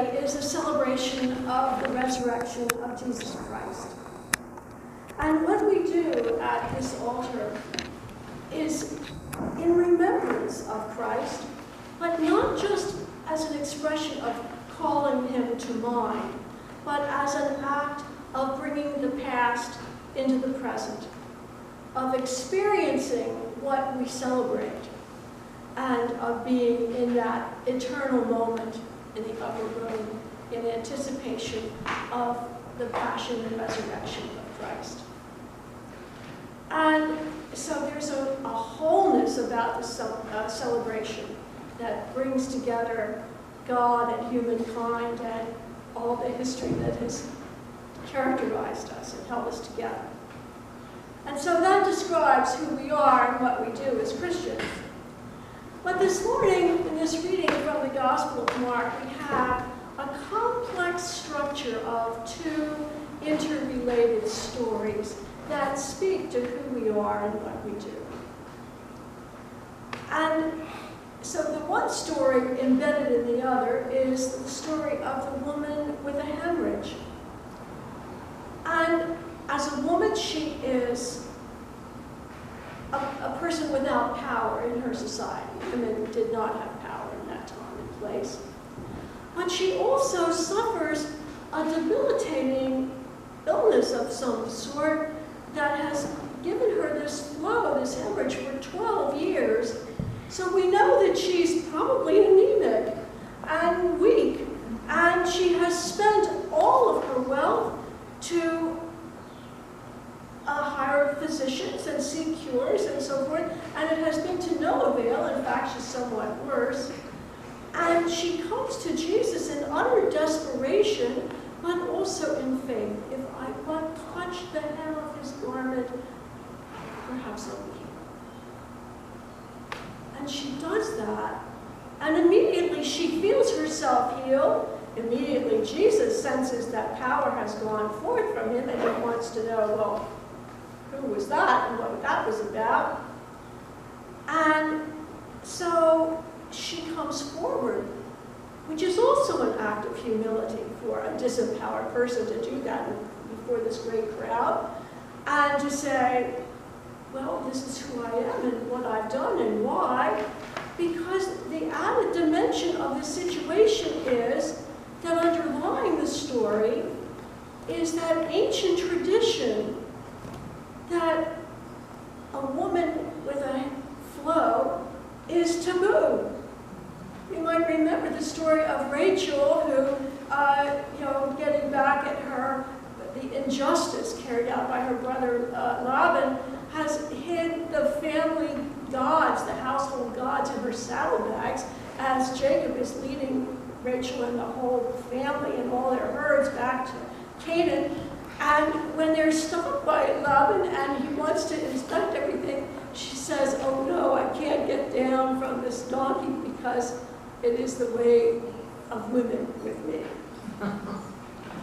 Sunday is a celebration of the resurrection of Jesus Christ. And what we do at this altar is in remembrance of Christ, but not just as an expression of calling him to mind, but as an act of bringing the past into the present, of experiencing what we celebrate, and of being in that eternal moment in the upper room in anticipation of the passion and resurrection of Christ. And so there's a wholeness about the celebration that brings together God and humankind and all the history that has characterized us and held us together. And so that describes who we are and what we do as Christians. But this morning, in this reading from the Gospel of Mark, we have a complex structure of two interrelated stories that speak to who we are and what we do. And so the one story embedded in the other is the story of the woman with a hemorrhage. And as a woman, she is a person without power in her society. Women did not have power in that time and place. But she also suffers a debilitating illness of some sort that has given her this flow, this hemorrhage, for 12 years. So we know that she's probably anemic and weak, and she has spent all of her wealth to hire physicians and seek cures and so forth, and it has been to no avail. In fact, she's somewhat worse. And she comes to Jesus in utter desperation, but also in faith. If I but touch the hem of his garment, perhaps I'll be healed. And she does that, and immediately she feels herself healed. Immediately Jesus senses that power has gone forth from him, and he wants to know, well, who was that and what that was about? And so she comes forward, which is also an act of humility for a disempowered person to do that before this great crowd, and to say, well, this is who I am and what I've done and why, because the added dimension of the situation is that underlying the story is that ancient tradition that a woman with a flow is taboo. You might remember the story of Rachel, who, getting back at her, the injustice carried out by her brother Laban, has hid the family gods, the household gods, in her saddlebags as Jacob is leading Rachel and the whole family and all their herds back to Canaan. And when they're stopped by Laban and he wants to inspect everything, she says, oh no, I can't get down from this donkey because it is the way of women with me.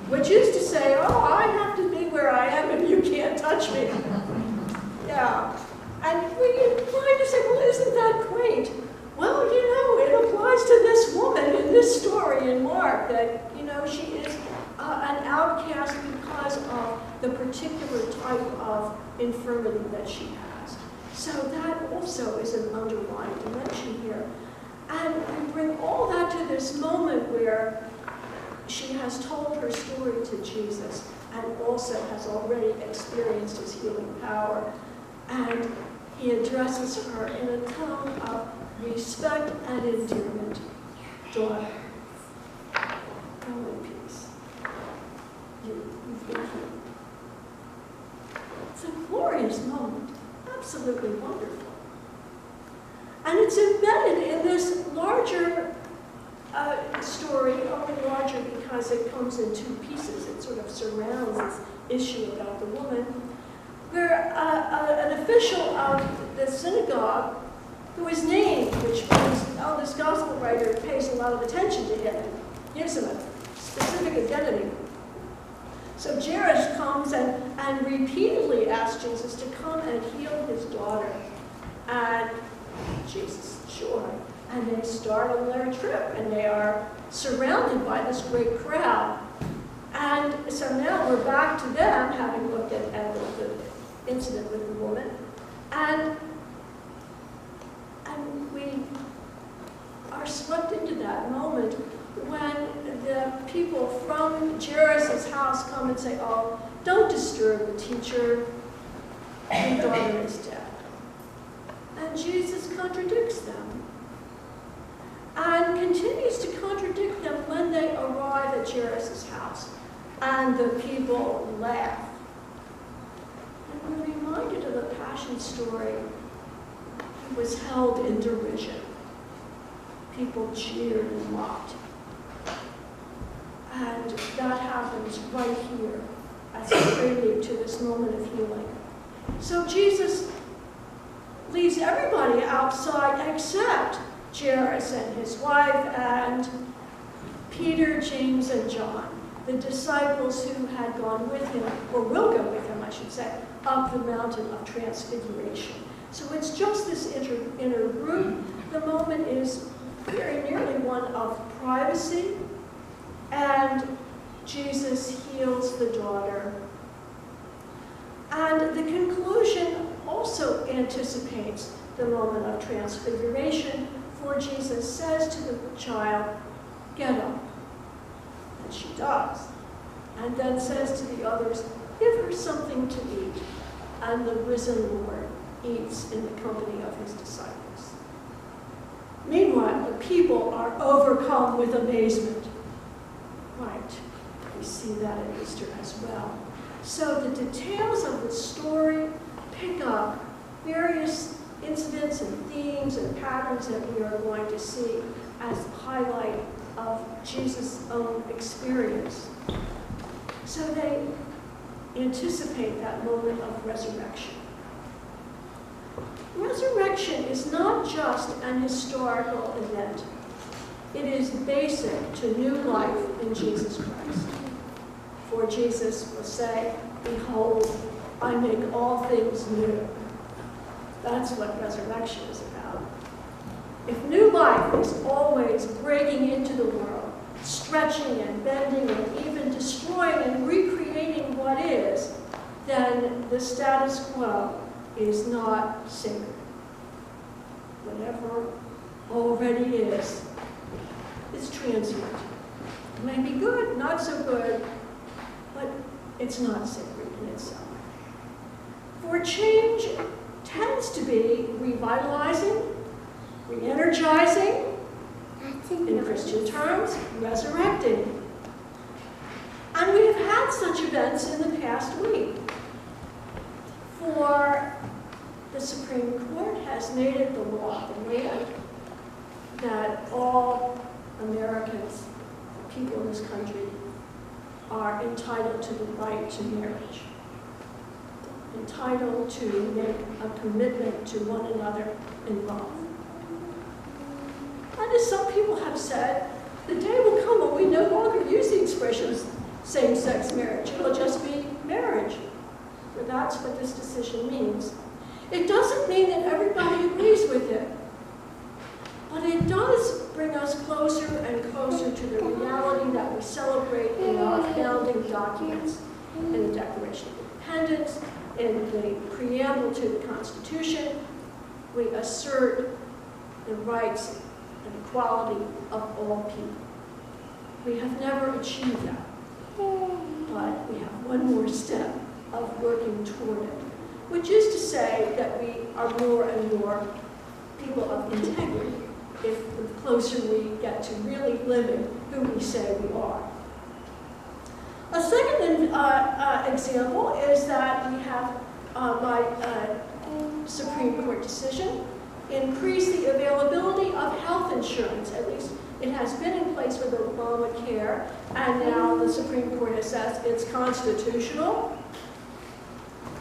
Which is to say, oh, I have to be where I am and you can't touch me. Yeah. And we inclined to say, well, isn't that quaint? Well, it applies to this woman in this story in Mark, that, she is an outcast because of the particular type of infirmity that she has. So that also is an underlying dimension here. And we bring all that to this moment where she has told her story to Jesus and also has already experienced his healing power. And he addresses her in a tone of respect and endearment. Daughter, go in peace. You've been healed. It's a glorious moment, absolutely wonderful. And it's embedded in this larger story, only larger because it comes in two pieces. It sort of surrounds this issue about the woman, where an official of the synagogue, who is named, which means, this gospel writer pays a lot of attention to him and gives him a specific identity. So Jairus comes and repeatedly asks Jesus to come and heal his daughter. And Jesus, sure. And they start on their trip, and they are surrounded by this great crowd. And so now we're back to them, having looked at the incident with the woman. And we are swept into that moment when the people from Jairus' house come and say, oh, don't disturb the teacher, your daughter is dead. And Jesus contradicts them and continues to contradict them when they arrive at Jairus' house. And the people laugh. And we're reminded of the Passion story. He was held in derision. People cheered and mocked. And that happens right here as a prelude to this moment of healing. So Jesus leaves everybody outside except Jairus and his wife and Peter, James, and John, the disciples who had gone with him, or will go with him, I should say, up the mountain of transfiguration. So it's just this inner group. The moment is very nearly one of privacy, and Jesus heals the daughter. And the conclusion also anticipates the moment of transfiguration, for Jesus says to the child, get up. And she does. And then says to the others, give her something to eat. And the risen Lord eats in the company of his disciples. Meanwhile, the people are overcome with amazement. Right. We see that at Easter as well. So the details of the story pick up various incidents and themes and patterns that we are going to see as a highlight of Jesus' own experience. So they anticipate that moment of resurrection. Resurrection is not just an historical event. It is basic to new life in Jesus Christ. For Jesus will say, behold, I make all things new. That's what resurrection is about. If new life is always breaking into the world, stretching and bending and even destroying and recreating what is, then the status quo is not sacred. Whatever already is transient. It may be good, not so good, but it's not sacred in itself. For change tends to be revitalizing, re-energizing, in Christian terms, resurrecting. And we have had such events in the past week. For the Supreme Court has made it the law of the land that all Americans, people in this country, are entitled to the right to marriage, entitled to make a commitment to one another in love. And as some people have said, the day will come when we no longer use the expression same-sex marriage. It'll just be marriage. For that's what this decision means. It doesn't mean that everybody agrees with it, but it does bring us closer and closer to the reality that we celebrate in our founding documents, in the Declaration of Independence, in the preamble to the Constitution. We assert the rights and equality of all people. We have never achieved that, but we have one more step of working toward it, which is to say that we are more and more people of integrity if the closer we get to really living who we say we are. A second example is that we have, by Supreme Court decision, increase the availability of health insurance. At least it has been in place with Obamacare, and now the Supreme Court has said it's constitutional.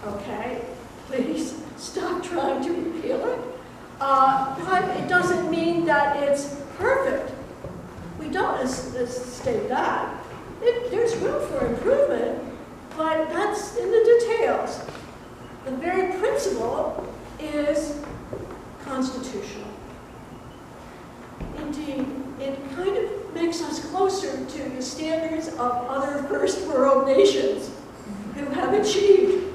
Okay, please stop trying to repeal it. But it doesn't mean that it's perfect. We don't state that. There's room for improvement, but that's in the details. The very principle is constitutional. indeed, it kind of makes us closer to the standards of other first world nations who have achieved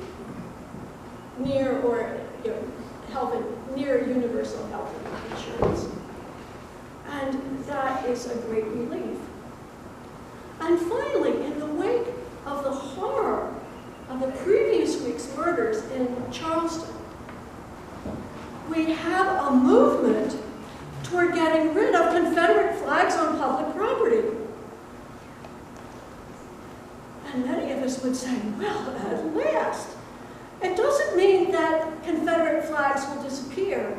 near or near universal health insurance. And that is a great relief. And finally, in the wake of the horror of the previous week's murders in Charleston, we have a movement toward getting rid of Confederate flags on public property. And many of us would say, well, at last. It doesn't mean that Confederate flags will disappear,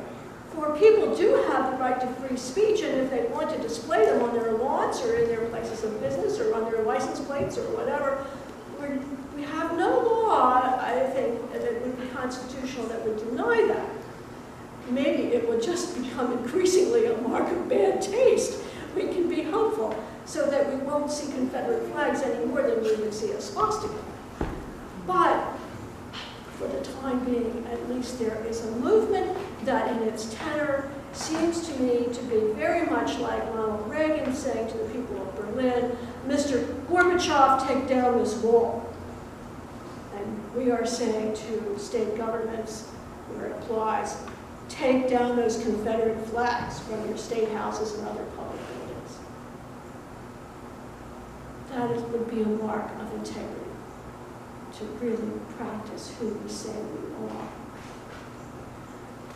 for people do have the right to free speech, and if they want to display them on their lawns or in their places of business or on their license plates or whatever, we have no law, I think, that would be constitutional that would deny that. Maybe it will just become increasingly a mark of bad taste. We can be hopeful so that we won't see Confederate flags any more than we would see a swastika. But for the time being, at least there is a movement that in its tenor seems to me to be very much like Ronald Reagan saying to the people of Berlin, Mr. Gorbachev, take down this wall. And we are saying to state governments where it applies, take down those Confederate flags from your state houses and other public buildings. That would be a mark of integrity, to really practice who we say we are.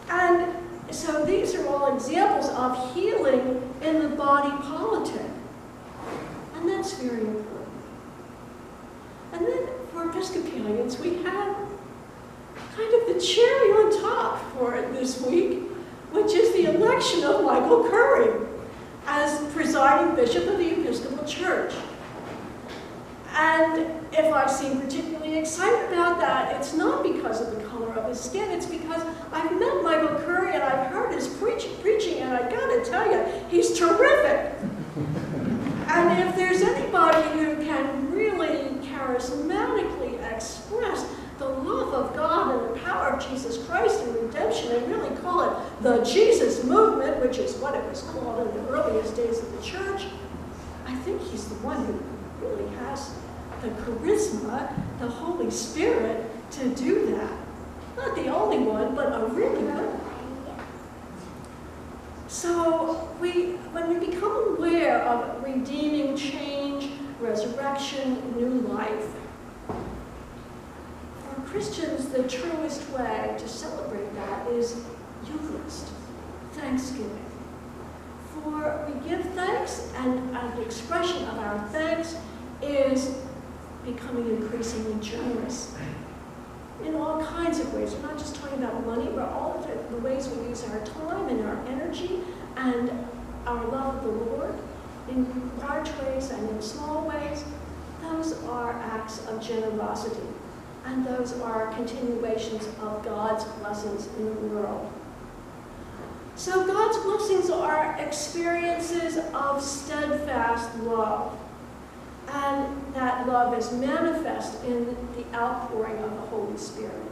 And so these are all examples of healing in the body politic. And that's very important. And then for Episcopalians, we have kind of the cherry on top for this week, which is the election of Michael Curry as presiding bishop of the Episcopal Church. And if I seem particularly excited about that, it's not because of the color of his skin, it's because I've met Michael Curry and I've heard his preaching, and I gotta tell you, he's terrific. And if there's anybody who can really charismatically express the love of God and the power of Jesus Christ and redemption and really call it the Jesus movement, which is what it was called in the earliest days of the church, I think he's the one who really has the charisma, the Holy Spirit to do that. Not the only one, but a really good one. So when we become aware of redeeming change, resurrection, new life, for Christians, the truest way to celebrate that is Eucharist, Thanksgiving. For we give thanks, and an expression of our thanks is becoming increasingly generous in all kinds of ways. We're not just talking about money, but all of the ways we use our time and our energy and our love of the Lord in large ways and in small ways. Those are acts of generosity, and those are continuations of God's blessings in the world. So God's blessings are experiences of steadfast love. And that love is manifest in the outpouring of the Holy Spirit.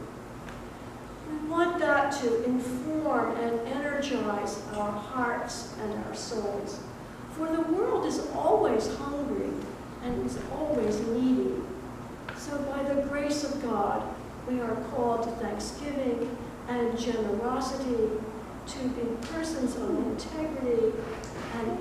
We want that to inform and energize our hearts and our souls. For the world is always hungry and is always needy. So by the grace of God, we are called to thanksgiving and generosity, to be persons of integrity and